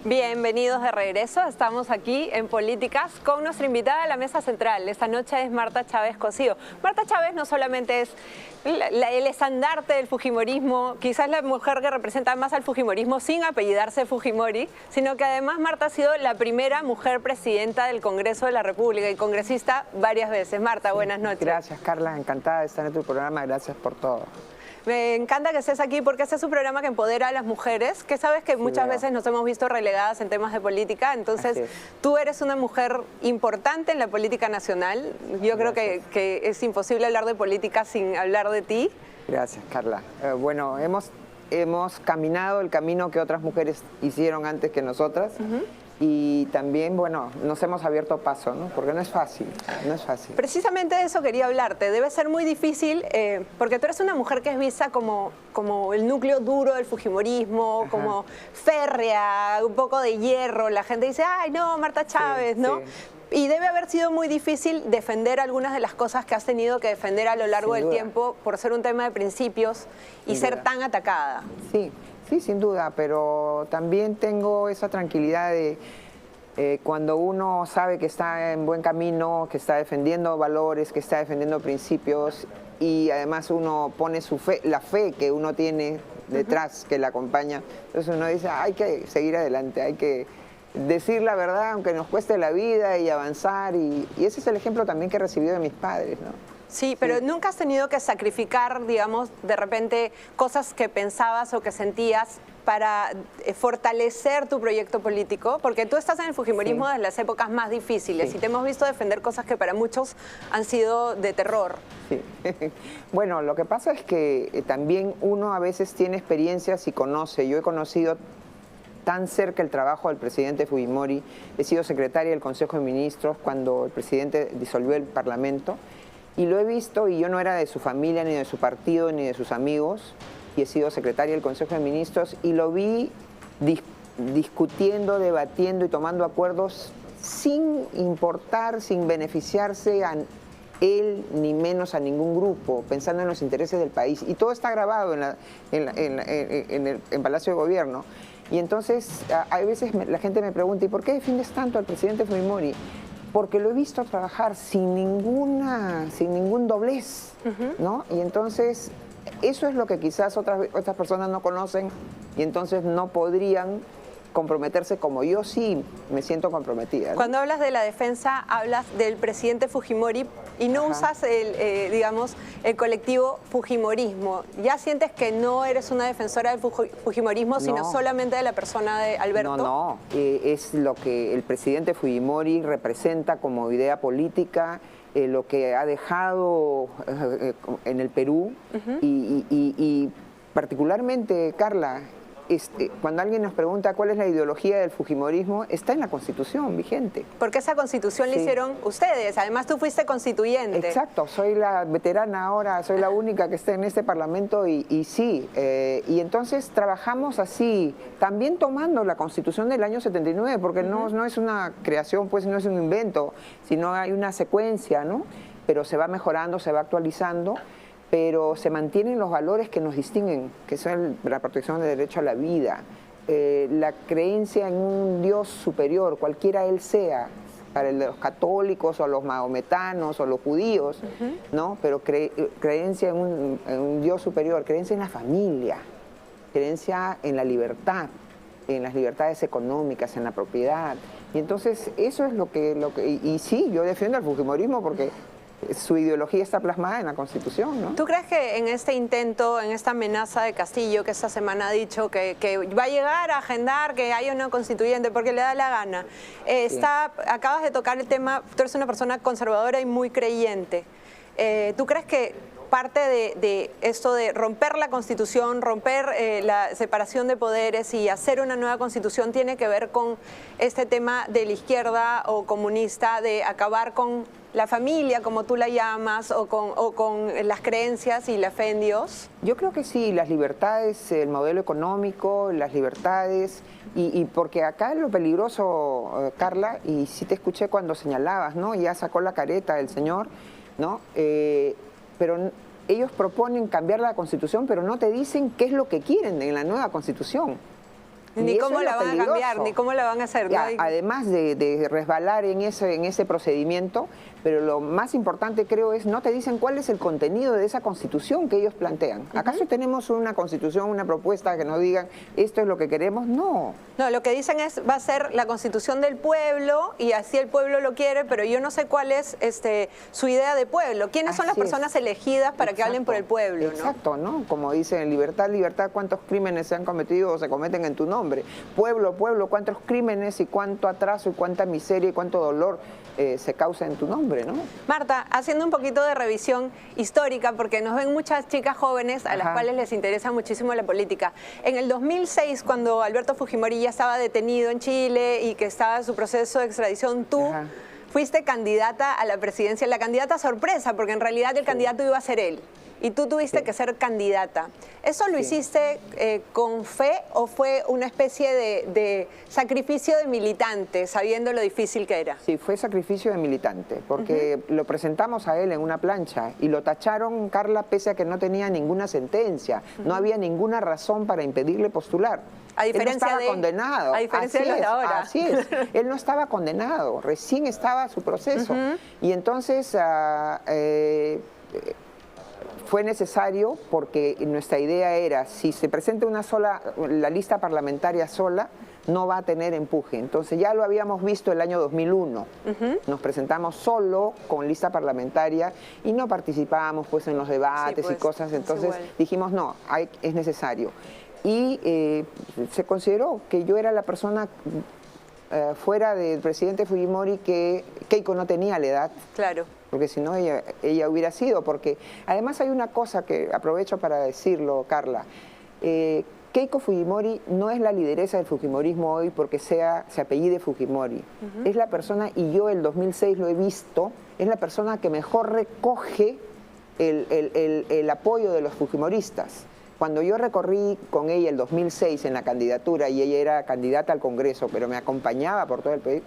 Bienvenidos de regreso, estamos aquí en Políticas con nuestra invitada a la mesa central. Esta noche es Marta Chávez Cosío. Marta Chávez no solamente es el estandarte del fujimorismo, quizás la mujer que representa más al fujimorismo sin apellidarse Fujimori, sino que además Marta ha sido la primera mujer presidenta del Congreso de la República y congresista varias veces. Marta, buenas noches. Gracias, Carla, encantada de estar en tu programa, gracias por todo. Me encanta que estés aquí porque este es un programa que empodera a las mujeres, que sabes que muchas veces nos hemos visto relegadas en temas de política, entonces tú eres una mujer importante en la política nacional. Yo creo que es imposible hablar de política sin hablar de ti. Gracias, Carla. Bueno, hemos caminado el camino que otras mujeres hicieron antes que nosotras. Y también, bueno, nos hemos abierto paso, ¿no? Porque no es fácil, no es fácil. Precisamente de eso quería hablarte. Debe ser muy difícil, porque tú eres una mujer que es vista como el núcleo duro del fujimorismo, como férrea, un poco de hierro. La gente dice, ay, no, Marta Chávez, ¿no? Sí. Y debe haber sido muy difícil defender algunas de las cosas que has tenido que defender a lo largo del tiempo por ser un tema de principios y ser tan atacada. Sí. Sí, sin duda, pero también tengo esa tranquilidad de cuando uno sabe que está en buen camino, que está defendiendo valores, que está defendiendo principios y además uno pone su fe, la fe que uno tiene detrás, que la acompaña. Entonces uno dice, hay que seguir adelante, hay que decir la verdad aunque nos cueste la vida y avanzar. Y ese es el ejemplo también que he recibido de mis padres, ¿no? Sí, pero nunca has tenido que sacrificar, digamos, de repente cosas que pensabas o que sentías para fortalecer tu proyecto político, porque tú estás en el fujimorismo desde las épocas más difíciles y te hemos visto defender cosas que para muchos han sido de terror. Sí. Bueno, lo que pasa es que también uno a veces tiene experiencias y conoce. Yo he conocido tan cerca el trabajo del presidente Fujimori, he sido secretaria del Consejo de Ministros cuando el presidente disolvió el Parlamento. Y lo he visto, y yo no era de su familia, ni de su partido, ni de sus amigos, y he sido secretaria del Consejo de Ministros, y lo vi discutiendo, debatiendo y tomando acuerdos sin importar, sin beneficiarse a él, ni menos a ningún grupo, pensando en los intereses del país. Y todo está grabado en Palacio de Gobierno. Y entonces, a veces la gente me pregunta, ¿y por qué defiendes tanto al presidente Fujimori? Porque lo he visto trabajar sin ningún doblez, ¿no? Y entonces, eso es lo que quizás otras personas no conocen y entonces no podrían comprometerse como yo sí me siento comprometida, ¿no? Cuando hablas de la defensa, hablas del presidente Fujimori y no usas digamos, el colectivo Fujimorismo. ¿Ya sientes que no eres una defensora del Fujimorismo, sino solamente de la persona de Alberto? No, es lo que el presidente Fujimori representa como idea política, lo que ha dejado en el Perú y particularmente, Carla, cuando alguien nos pregunta cuál es la ideología del fujimorismo, está en la Constitución vigente. Porque esa Constitución la hicieron ustedes, además tú fuiste constituyente. Exacto, soy la veterana ahora, soy la única que está en este Parlamento y sí, y entonces trabajamos así, también tomando la Constitución del año 79, porque no es una creación, pues no es un invento, sino hay una secuencia, ¿no? Pero se va mejorando, se va actualizando, pero se mantienen los valores que nos distinguen, que son la protección del derecho a la vida, la creencia en un Dios superior, cualquiera él sea, para los católicos o los mahometanos o los judíos, ¿no? Pero creencia en un Dios superior, creencia en la familia, creencia en la libertad, en las libertades económicas, en la propiedad. Y entonces eso es lo que y sí, yo defiendo el fujimorismo porque su ideología está plasmada en la Constitución, ¿no? ¿Tú crees que en este intento, en esta amenaza de Castillo, que esta semana ha dicho que va a llegar a agendar que haya una constituyente porque le da la gana, acabas de tocar el tema, tú eres una persona conservadora y muy creyente, ¿tú crees que parte de esto de romper la Constitución, romper la separación de poderes y hacer una nueva Constitución tiene que ver con este tema de la izquierda o comunista, de acabar con la familia, como tú la llamas, o con las creencias y la fe en Dios? Yo creo que sí, las libertades, el modelo económico, las libertades, y porque acá lo peligroso, Carla, y sí te escuché cuando señalabas, ¿no? Ya sacó la careta el señor, ¿no? Pero ellos proponen cambiar la Constitución, pero no te dicen qué es lo que quieren en la nueva Constitución. Ni cómo la van a cambiar, ni cómo la van a hacer. Ya, además de resbalar en ese procedimiento, pero lo más importante creo es no te dicen cuál es el contenido de esa Constitución que ellos plantean. ¿Acaso tenemos una Constitución, una propuesta que nos digan esto es lo que queremos? No. No, lo que dicen es va a ser la Constitución del pueblo y así el pueblo lo quiere, pero yo no sé cuál es su idea de pueblo. ¿Quiénes son las personas elegidas para que hablen por el pueblo? Exacto, ¿no? Como dicen, libertad, libertad, ¿cuántos crímenes se han cometido o se cometen en tu nombre? Pueblo, pueblo, ¿cuántos crímenes y cuánto atraso y cuánta miseria y cuánto dolor se causa en tu nombre, ¿no? Marta, haciendo un poquito de revisión histórica, porque nos ven muchas chicas jóvenes a las cuales les interesa muchísimo la política. En el 2006, cuando Alberto Fujimori ya estaba detenido en Chile y que estaba en su proceso de extradición, tú fuiste candidata a la presidencia, la candidata sorpresa, porque en realidad el candidato iba a ser él. Y tú tuviste que ser candidata. ¿Eso lo hiciste con fe o fue una especie de sacrificio de militante, sabiendo lo difícil que era? Sí, fue sacrificio de militante, porque lo presentamos a él en una plancha y lo tacharon, Carla, pese a que no tenía ninguna sentencia. No había ninguna razón para impedirle postular. A diferencia él no estaba condenado. A diferencia de los de ahora. Así es. Él no estaba condenado, recién estaba su proceso. Y entonces fue necesario porque nuestra idea era, si se presenta la lista parlamentaria sola, no va a tener empuje. Entonces ya lo habíamos visto el año 2001. Nos presentamos solo con lista parlamentaria y no participábamos pues en los debates y cosas. Entonces dijimos, no, es necesario. Y se consideró que yo era la persona fuera del presidente Fujimori que Keiko no tenía la edad. Claro. Porque si no ella hubiera sido, porque además hay una cosa que aprovecho para decirlo, Carla. Keiko Fujimori no es la lideresa del Fujimorismo hoy porque se apellide Fujimori. Es la persona, y yo el 2006 lo he visto, es la persona que mejor recoge el apoyo de los fujimoristas. Cuando yo recorrí con ella el 2006 en la candidatura, y ella era candidata al Congreso, pero me acompañaba por todo el país,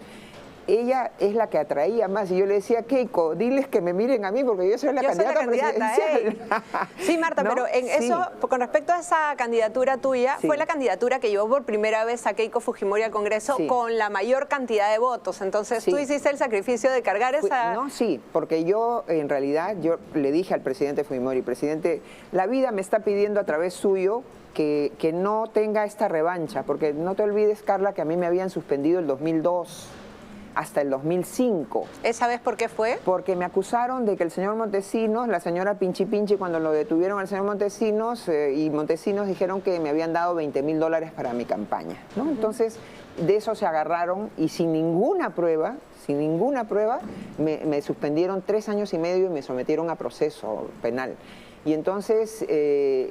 ella es la que atraía más. Y yo le decía, Keiko, diles que me miren a mí porque yo soy la candidata presidencial. Sí, Marta, ¿no? Pero eso, con respecto a esa candidatura tuya, fue la candidatura que llevó por primera vez a Keiko Fujimori al Congreso con la mayor cantidad de votos. Entonces, tú hiciste el sacrificio de cargar esa... No, sí, porque yo, en realidad, yo le dije al presidente Fujimori, presidente, la vida me está pidiendo a través suyo que no tenga esta revancha, porque no te olvides, Carla, que a mí me habían suspendido el 2002. Hasta el 2005. ¿Esa vez por qué fue? Porque me acusaron de que el señor Montesinos, la señora Pinchi Pinchi, cuando lo detuvieron al señor Montesinos, y Montesinos dijeron que me habían dado $20.000 para mi campaña, ¿no? Entonces, de eso se agarraron y sin ninguna prueba, me suspendieron 3 años y medio y me sometieron a proceso penal. Y entonces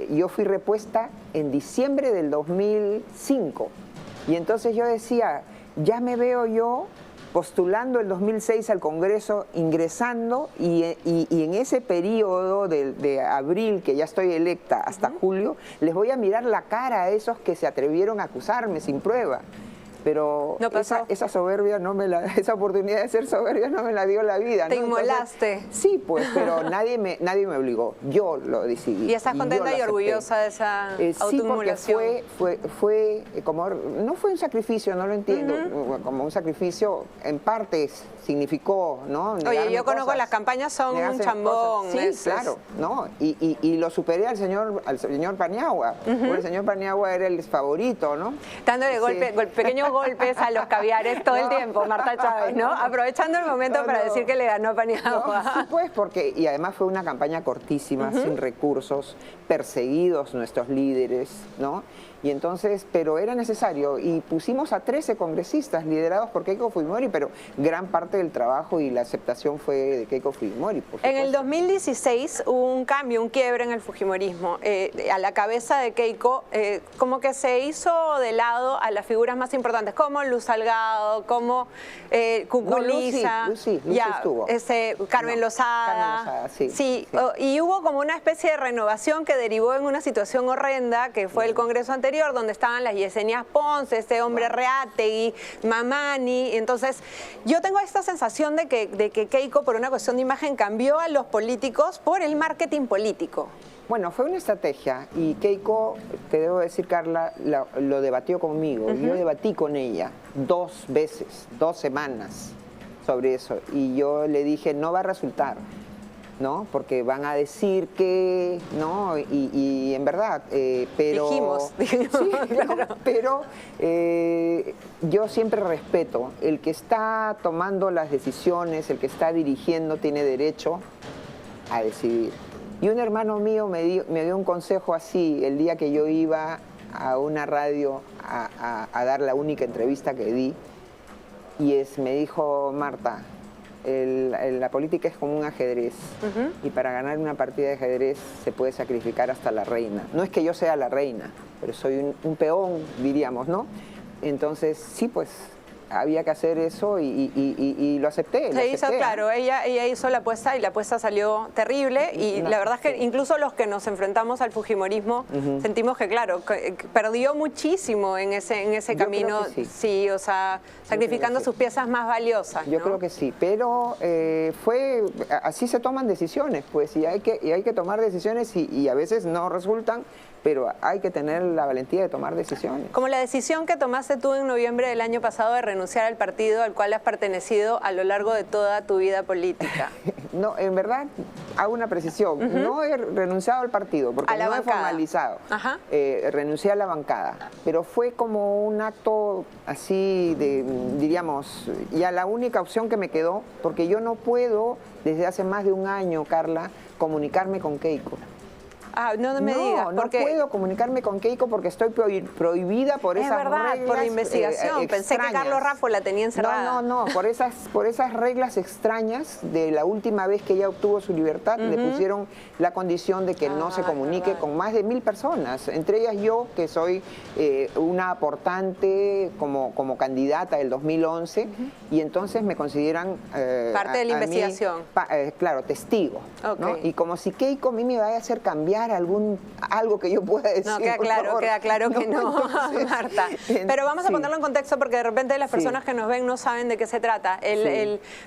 yo fui repuesta en diciembre del 2005. Y entonces yo decía, ya me veo yo postulando el 2006 al Congreso, ingresando, y en ese periodo de abril, que ya estoy electa, hasta julio, les voy a mirar la cara a esos que se atrevieron a acusarme sin prueba. Pero no esa soberbia, esa oportunidad de ser soberbia no me la dio la vida. ¿Te inmolaste? Sí, pues, pero nadie me obligó. Yo lo decidí. ¿Y estás contenta y orgullosa de esa autoinmolación? Sí, porque fue como, no fue un sacrificio, no lo entiendo, como un sacrificio, en parte significó, ¿no? Oye, yo conozco las campañas, son un chambón. Sí, claro, ¿no? Y lo superé al señor Paniagua, porque el señor Paniagua era el favorito, ¿no? Dándole pequeños golpes a los caviares todo el tiempo, Marta Chávez, ¿no? Aprovechando el momento para decir que le ganó a Paniagua. Sí, pues, y además fue una campaña cortísima, sin recursos, perseguidos nuestros líderes, ¿no? Y entonces, pero era necesario, y pusimos a 13 congresistas liderados por Keiko Fujimori, pero gran parte del trabajo y la aceptación fue de Keiko Fujimori, por supuesto. En el 2016 hubo un cambio, un quiebre en el fujimorismo. A la cabeza de Keiko, como que se hizo de lado a las figuras más importantes importantes, como Luz Salgado, como Cuculiza, Lucy estuvo. Carmen Lozada. Carmen Lozada, sí. Y hubo como una especie de renovación que derivó en una situación horrenda, que fue el Congreso anterior, donde estaban las Yesenias Ponce, este hombre Reategui, Mamani. Entonces, yo tengo esta sensación de que Keiko, por una cuestión de imagen, cambió a los políticos por el marketing político. Bueno, fue una estrategia y Keiko, te debo decir, Carla, lo debatió conmigo. Yo debatí con ella 2 veces, 2 semanas sobre eso. Y yo le dije, no va a resultar, ¿no? Porque van a decir que, ¿no? Y en verdad, pero... Dijimos. Sí, claro. ¿No? Pero yo siempre respeto. El que está tomando las decisiones, el que está dirigiendo, tiene derecho a decidir. Y un hermano mío me dio un consejo así el día que yo iba a una radio a dar la única entrevista que di. Y me dijo, Marta, la política es como un ajedrez. Y para ganar una partida de ajedrez se puede sacrificar hasta la reina. No es que yo sea la reina, pero soy un peón, diríamos, ¿no? Entonces, sí, pues... había que hacer eso y lo acepté. Se hizo, claro, ella hizo la apuesta y la apuesta salió terrible y la verdad es que incluso los que nos enfrentamos al fujimorismo sentimos que, claro, que perdió muchísimo en ese camino, sí, o sea, sacrificando sus piezas más valiosas, ¿no? Yo creo que sí, pero así se toman decisiones, pues, y hay que tomar decisiones y a veces no resultan, pero hay que tener la valentía de tomar decisiones. Como la decisión que tomaste tú en noviembre del año pasado de renunciar al partido al cual has pertenecido a lo largo de toda tu vida política. No, en verdad, hago una precisión. No he renunciado al partido, porque no he formalizado. Renuncié a la bancada, pero fue como un acto así de, diríamos, ya la única opción que me quedó, porque yo no puedo, desde hace más de un año, Carla, comunicarme con Keiko. No me digas. Porque... No puedo comunicarme con Keiko porque estoy prohibida por esas reglas. Es verdad, por la investigación. Pensé que Carlos Raffo la tenía encerrada. No, por esas reglas extrañas de la última vez que ella obtuvo su libertad, le pusieron la condición de que no se comunique con más de 1000 personas, entre ellas yo, que soy una aportante como candidata del 2011, y entonces me consideran... parte de la investigación. Claro, testigo. ¿No? Y como si Keiko a mí me vaya a hacer cambiar algo que yo pueda decir. No, queda claro que no, entonces, Marta. Pero vamos a ponerlo en contexto porque de repente las personas que nos ven no saben de qué se trata.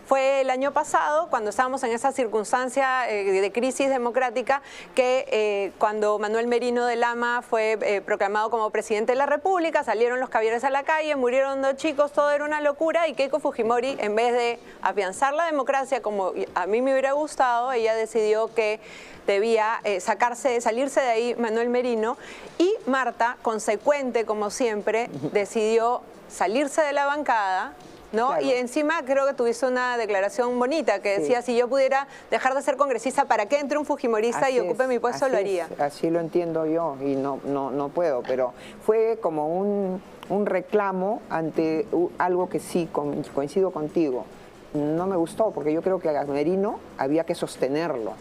Fue el año pasado, cuando estábamos en esa circunstancia de crisis democrática, que cuando Manuel Merino de Lama fue proclamado como presidente de la República, salieron los caviares a la calle, murieron 2 chicos, todo era una locura, y Keiko Fujimori, en vez de afianzar la democracia como a mí me hubiera gustado, ella decidió que debía salirse de ahí Manuel Merino, y Marta, consecuente como siempre, decidió salirse de la bancada, ¿no? Claro. Y encima creo que tuviste una declaración bonita que decía, si yo pudiera dejar de ser congresista para que entre un fujimorista y ocupe mi puesto, lo haría. Así lo entiendo yo y no puedo, pero fue como un reclamo ante algo que sí coincido contigo. No me gustó, porque yo creo que a Merino había que sostenerlo,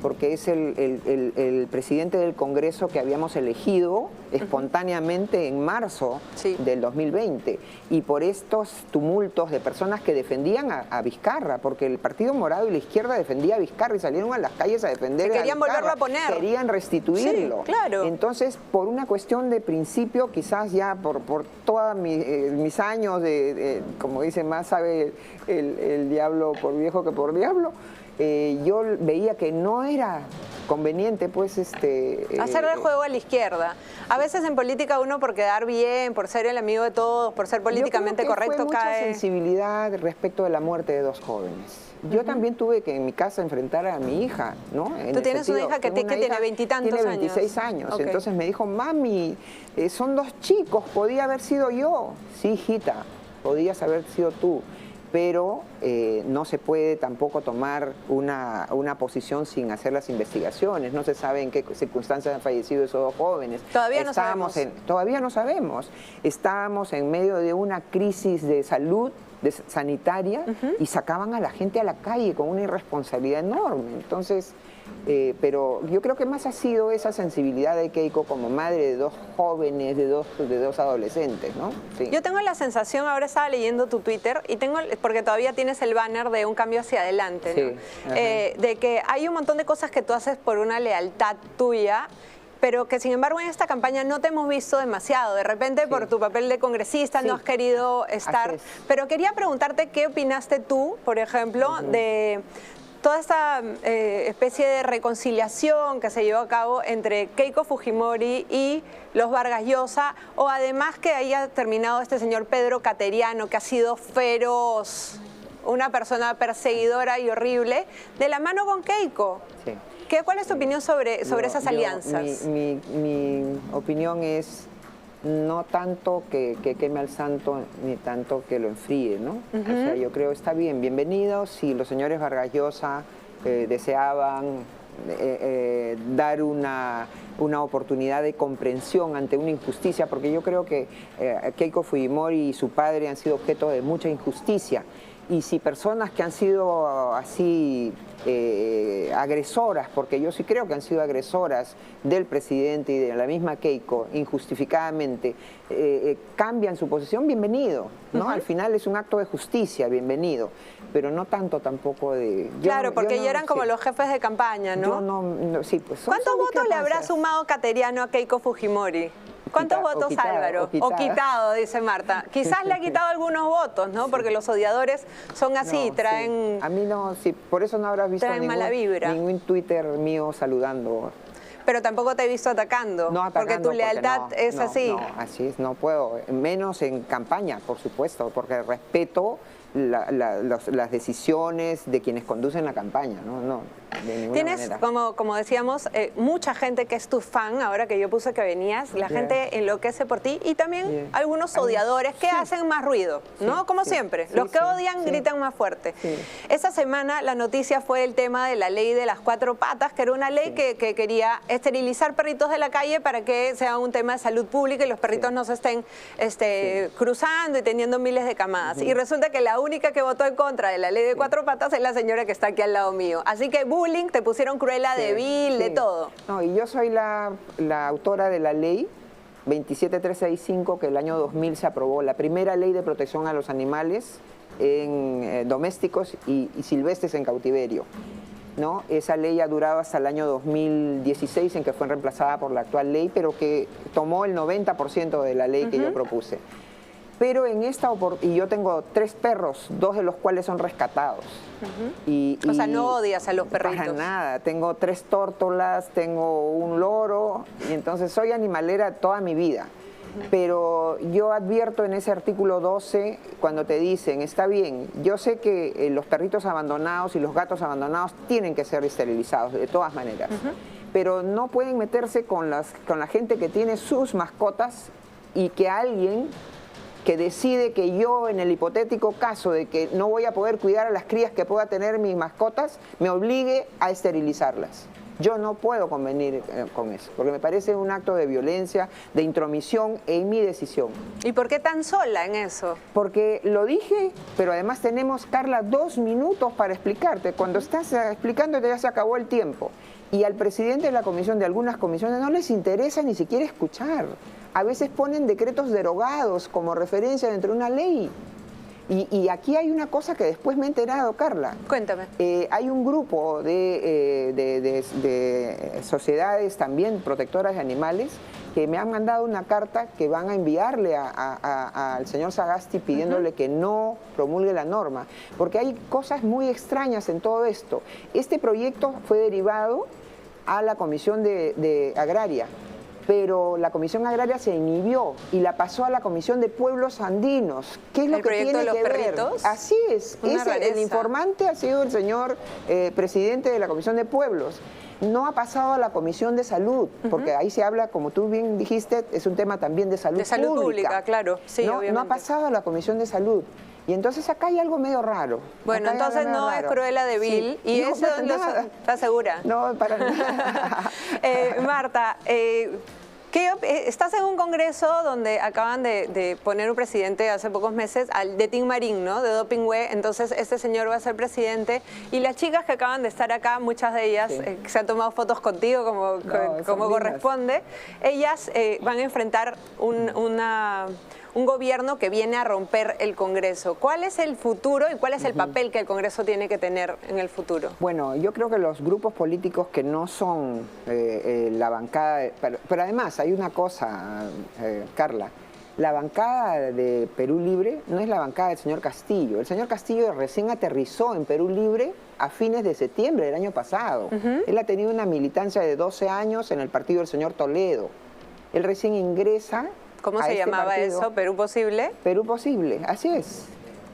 porque es el presidente del Congreso que habíamos elegido espontáneamente en marzo del 2020, y por estos tumultos de personas que defendían a Vizcarra, porque el Partido Morado y la izquierda defendía a Vizcarra y salieron a las calles a defender a Vizcarra. Querían volverlo a poner. Querían restituirlo. Sí, claro. Entonces, por una cuestión de principio, quizás ya por todos mis años como dice, más sabe el diablo por viejo que por diablo, yo veía que no era conveniente, pues, hacerle el juego a la izquierda. A veces en política uno, por quedar bien, por ser el amigo de todos, por ser políticamente correcto, fue mucha sensibilidad respecto de la muerte de 2 jóvenes. Yo también tuve que en mi casa enfrentar a mi hija, ¿no? Tú tienes una hija que tiene 20 y tantos años. Tiene 26 años. Entonces me dijo, mami, son 2 chicos, podía haber sido yo. Sí, hijita, podías haber sido tú. Pero no se puede tampoco tomar una posición sin hacer las investigaciones. No se sabe en qué circunstancias han fallecido esos 2 jóvenes. Todavía no sabemos. Todavía no sabemos. Estábamos en medio de una crisis de salud sanitaria y sacaban a la gente a la calle con una irresponsabilidad enorme. Entonces, pero yo creo que más ha sido esa sensibilidad de Keiko como madre de dos jóvenes, de dos adolescentes, ¿no? Sí. Yo tengo la sensación, ahora estaba leyendo tu Twitter, y porque todavía tienes el banner de un cambio hacia adelante, ¿no? Sí, de que hay un montón de cosas que tú haces por una lealtad tuya, pero que sin embargo en esta campaña no te hemos visto demasiado. De repente por tu papel de congresista no has querido estar. Pero quería preguntarte qué opinaste tú, por ejemplo, de toda esta especie de reconciliación que se llevó a cabo entre Keiko Fujimori y los Vargas Llosa, o además que haya terminado este señor Pedro Cateriano, que ha sido feroz, una persona perseguidora y horrible, de la mano con Keiko. Sí. ¿Cuál es tu opinión sobre esas alianzas? Mi opinión es no tanto que queme al santo, ni tanto que lo enfríe, ¿no? O sea, yo creo está bien, bienvenidos. Si los señores Vargas Llosa deseaban dar una oportunidad de comprensión ante una injusticia, porque yo creo que Keiko Fujimori y su padre han sido objeto de mucha injusticia. Y si personas que han sido así agresoras, porque yo sí creo que han sido agresoras del presidente y de la misma Keiko, injustificadamente, cambian su posición, bienvenido, ¿no? Al final es un acto de justicia, bienvenido, pero no tanto tampoco de... Claro, porque ellos eran como los jefes de campaña, ¿no? Sí, pues ¿Cuántos votos le habrá sumado Cateriano a Keiko Fujimori? ¿Cuántos votos, Álvaro? O quitado, dice Marta. Quizás le ha quitado algunos votos, ¿no? Porque los odiadores son así, traen... A mí no, sí, por eso no habrás visto ningún Twitter mío saludando. Pero tampoco te he visto atacando, porque tu lealtad es así. No, así es, no puedo, menos en campaña, por supuesto, porque respeto las decisiones de quienes conducen la campaña, no de ninguna Tienes, manera. Como decíamos, mucha gente que es tu fan, ahora que yo puse que venías, la gente enloquece por ti, y también algunos odiadores que hacen más ruido, ¿no? Como siempre, los que odian gritan más fuerte. Esta semana la noticia fue el tema de la ley de las 4 patas, que era una ley que quería esterilizar perritos de la calle para que sea un tema de salud pública y los perritos no se estén cruzando y teniendo miles de camadas. Y resulta que la única que votó en contra de la ley de 4 patas es la señora que está aquí al lado mío. Así que bullying, te pusieron Cruella de Vil, de todo. No, y yo soy la autora de la ley 27365, que el año 2000 se aprobó, la primera ley de protección a los animales domésticos y silvestres en cautiverio, ¿no? Esa ley ha durado hasta el año 2016, en que fue reemplazada por la actual ley, pero que tomó el 90% de la ley que yo propuse. Pero en esta oportunidad, y yo tengo 3 perros, 2 de los cuales son rescatados. O sea, no odias a los perritos. Para nada, tengo 3 tórtolas, tengo un loro, y entonces soy animalera toda mi vida. Pero yo advierto en ese artículo 12, cuando te dicen, está bien, yo sé que los perritos abandonados y los gatos abandonados tienen que ser esterilizados, de todas maneras. Pero no pueden meterse con la gente que tiene sus mascotas, y que alguien que decide que yo, en el hipotético caso de que no voy a poder cuidar a las crías que pueda tener mis mascotas, me obligue a esterilizarlas. Yo no puedo convenir con eso, porque me parece un acto de violencia, de intromisión en mi decisión. ¿Y por qué tan sola en eso? Porque lo dije, pero además tenemos, Carla, 2 minutos para explicarte. Cuando estás explicándote ya se acabó el tiempo. Y al presidente de la comisión, de algunas comisiones, no les interesa ni siquiera escuchar. A veces ponen decretos derogados como referencia dentro de una ley. Y aquí hay una cosa que después me he enterado, Carla. Cuéntame. Hay un grupo de sociedades también protectoras de animales que me han mandado una carta que van a enviarle al señor Sagasti pidiéndole que no promulgue la norma, porque hay cosas muy extrañas en todo esto. Este proyecto fue derivado a la Comisión de Agraria, pero la Comisión Agraria se inhibió y la pasó a la Comisión de Pueblos Andinos. ¿Qué es lo que tiene que ver? Así es. El informante ha sido el señor presidente de la Comisión de Pueblos. No ha pasado a la Comisión de Salud, porque ahí se habla, como tú bien dijiste, es un tema también de salud pública. De salud pública, claro. Sí, no ha pasado a la Comisión de Salud. Y entonces acá hay algo medio raro. Bueno, entonces no es Cruella de Vil. ¿Y eso ¿estás segura? No, para nada. Marta, ¿qué estás en un congreso donde acaban de poner un presidente hace pocos meses, de Tim Marín, ¿no? De Dopingüe. Entonces este señor va a ser presidente. Y las chicas que acaban de estar acá, muchas de ellas se han tomado fotos contigo como corresponde. Ellas van a enfrentar un gobierno que viene a romper el Congreso. ¿Cuál es el futuro y cuál es el papel que el Congreso tiene que tener en el futuro? Bueno, yo creo que los grupos políticos que no son la bancada, pero además hay una cosa, Carla, la bancada de Perú Libre no es la bancada del señor Castillo. El señor Castillo recién aterrizó en Perú Libre a fines de septiembre del año pasado. Él ha tenido una militancia de 12 años en el partido del señor Toledo. Él recién ingresa. ¿Cómo se llamaba eso? ¿Perú Posible? Perú Posible, así es.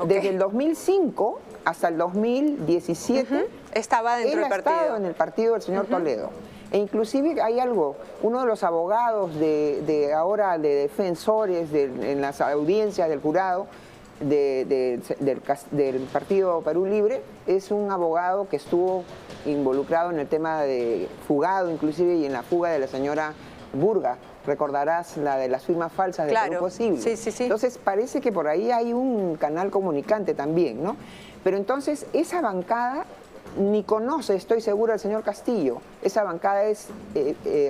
Desde el 2005 hasta el 2017 estaba dentro del partido. Estado en el partido del señor Toledo. E inclusive hay algo, uno de los abogados de ahora de defensores en las audiencias del jurado del partido Perú Libre es un abogado que estuvo involucrado en el tema de fugado inclusive y en la fuga de la señora Burga. Recordarás la de las firmas falsas de Perú Posible. Sí. Entonces parece que por ahí hay un canal comunicante también, ¿no? Pero entonces esa bancada ni conoce, estoy segura, al señor Castillo. Esa bancada es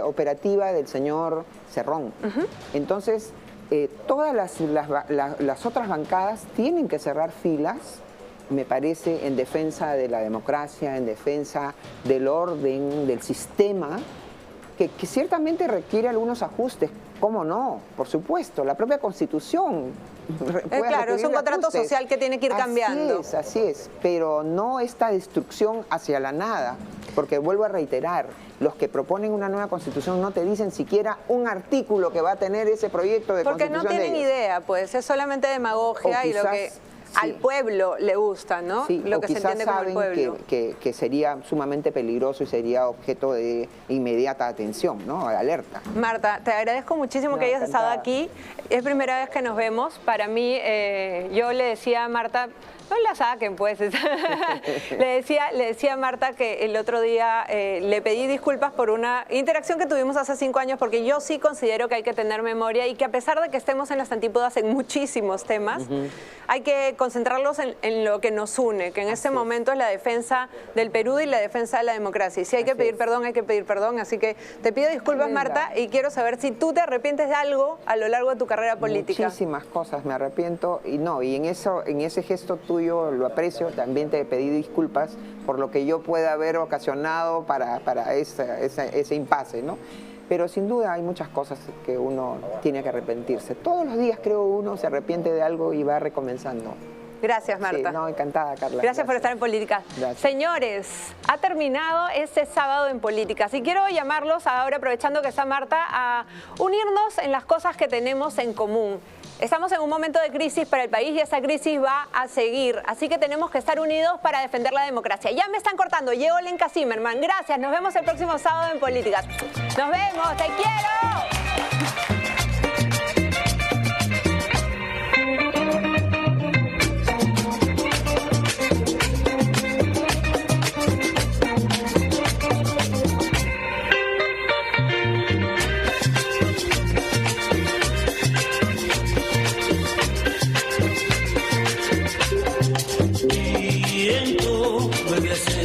operativa del señor Cerrón. Entonces todas las otras bancadas tienen que cerrar filas, me parece, en defensa de la democracia, en defensa del orden, del sistema, que ciertamente requiere algunos ajustes. ¿Cómo no? Por supuesto, la propia Constitución. Claro, es un contrato social que tiene que ir cambiando. Así es, pero no esta destrucción hacia la nada, porque vuelvo a reiterar, los que proponen una nueva Constitución no te dicen siquiera un artículo que va a tener ese proyecto de Constitución. Porque no tienen idea, pues, es solamente demagogia y lo que al pueblo le gusta, ¿no? Sí, lo que se entiende como el pueblo. Que sería sumamente peligroso y sería objeto de inmediata atención, ¿no? De alerta. Marta, te agradezco muchísimo que hayas estado aquí. Es primera vez que nos vemos. Para mí, yo le decía a Marta, no la saquen, pues. le decía a Marta que el otro día le pedí disculpas por una interacción que tuvimos hace 5 años, porque yo sí considero que hay que tener memoria y que a pesar de que estemos en las antípodas en muchísimos temas, hay que concentrarlos en lo que nos une, que en este momento es la defensa del Perú y la defensa de la democracia. Y si hay que pedir perdón, hay que pedir perdón. Así que te pido disculpas, Marta, y quiero saber si tú te arrepientes de algo a lo largo de tu carrera política. Muchísimas cosas me arrepiento y en ese gesto tuyo lo aprecio. También te pedí disculpas por lo que yo pueda haber ocasionado para ese impasse, ¿no? Pero sin duda hay muchas cosas que uno tiene que arrepentirse. Todos los días creo uno se arrepiente de algo y va recomenzando. Gracias, Marta. Sí, no, encantada, Carla. Gracias por estar en Política. Gracias. Señores, ha terminado este sábado en Política. Y quiero llamarlos ahora, aprovechando que está Marta, a unirnos en las cosas que tenemos en común. Estamos en un momento de crisis para el país y esa crisis va a seguir. Así que tenemos que estar unidos para defender la democracia. Ya me están cortando. Llegó Lenka Zimmerman. Gracias. Nos vemos el próximo sábado en Política. Nos vemos. ¡Te quiero! Viento vuelve a ser